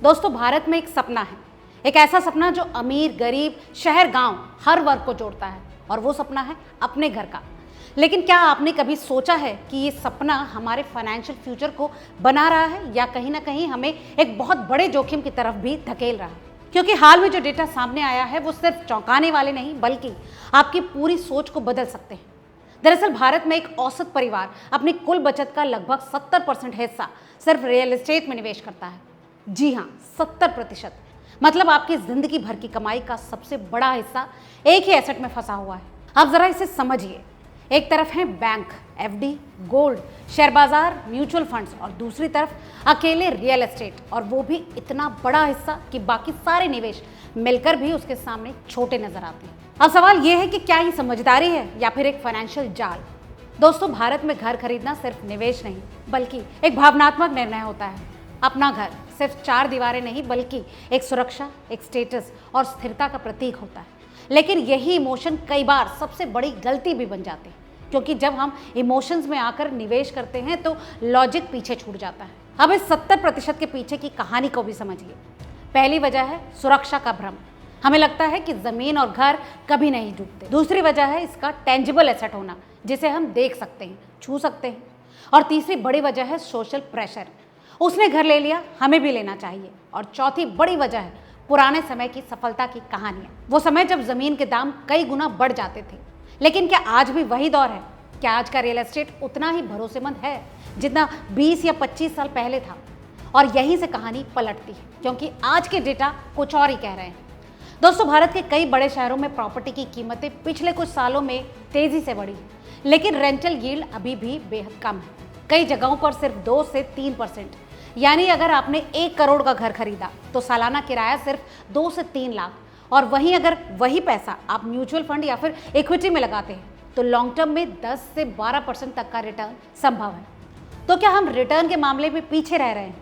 दोस्तों, भारत में एक सपना है, एक ऐसा सपना जो अमीर, गरीब, शहर, गांव हर वर्ग को जोड़ता है, और वो सपना है अपने घर का। लेकिन क्या आपने कभी सोचा है कि ये सपना हमारे फाइनेंशियल फ्यूचर को बना रहा है या कहीं ना कहीं हमें एक बहुत बड़े जोखिम की तरफ भी धकेल रहा है? क्योंकि हाल में जो डेटा सामने आया है वो सिर्फ चौंकाने वाले नहीं बल्कि आपकी पूरी सोच को बदल सकते हैं। दरअसल भारत में एक औसत परिवार अपनी कुल बचत का लगभग 70% हिस्सा सिर्फ रियल एस्टेट में निवेश करता है। जी हाँ, 70%। मतलब आपकी जिंदगी भर की कमाई का सबसे बड़ा हिस्सा एक ही एसेट में फंसा हुआ है। आप जरा इसे समझिए। एक तरफ है बैंक, एफडी, गोल्ड, शेयर बाजार, म्यूचुअल फंड्स, और दूसरी तरफ अकेले रियल एस्टेट, और वो भी इतना बड़ा हिस्सा कि बाकी सारे निवेश मिलकर भी उसके सामने छोटे नजर आते हैं। अब सवाल यह है कि क्या ये समझदारी है या फिर एक फाइनेंशियल जाल? दोस्तों, भारत में घर खरीदना सिर्फ निवेश नहीं बल्कि एक भावनात्मक निर्णय होता है। अपना घर सिर्फ चार दीवारें नहीं बल्कि एक सुरक्षा, एक स्टेटस और स्थिरता का प्रतीक होता है। लेकिन यही इमोशन कई बार सबसे बड़ी गलती भी बन जाते हैं, क्योंकि जब हम इमोशंस में आकर निवेश करते हैं तो लॉजिक पीछे छूट जाता है। अब इस 70% के पीछे की कहानी को भी समझिए। पहली वजह है सुरक्षा का भ्रम। हमें लगता है कि जमीन और घर कभी नहीं डूबते। दूसरी वजह है इसका टेंजिबल एसेट होना, जिसे हम देख सकते हैं, छू सकते हैं। और तीसरी बड़ी वजह है सोशल प्रेशर। उसने घर ले लिया, हमें भी लेना चाहिए। और चौथी बड़ी वजह है पुराने समय की सफलता की कहानियां। वो समय जब जमीन के दाम कई गुना बढ़ जाते थे। लेकिन क्या आज भी वही दौर है? क्या आज का रियल एस्टेट उतना ही भरोसेमंद है जितना 20 या 25 साल पहले था? और यहीं से कहानी पलटती है, क्योंकि आज के डेटा कुछ और ही कह रहे हैं। दोस्तों, भारत के कई बड़े शहरों में प्रॉपर्टी की कीमतें पिछले कुछ सालों में तेजी से बढ़ी, लेकिन रेंटल यील्ड अभी भी बेहद कम है। कई जगहों पर सिर्फ 2 से 3%। यानी अगर आपने 1 करोड़ का घर खरीदा तो सालाना किराया सिर्फ 2 से 3 लाख। और वहीं अगर वही पैसा आप म्यूचुअल फंड या फिर इक्विटी में लगाते हैं तो लॉन्ग टर्म में 10 से 12% तक का रिटर्न संभव है। तो क्या हम रिटर्न के मामले में पीछे रह रहे हैं?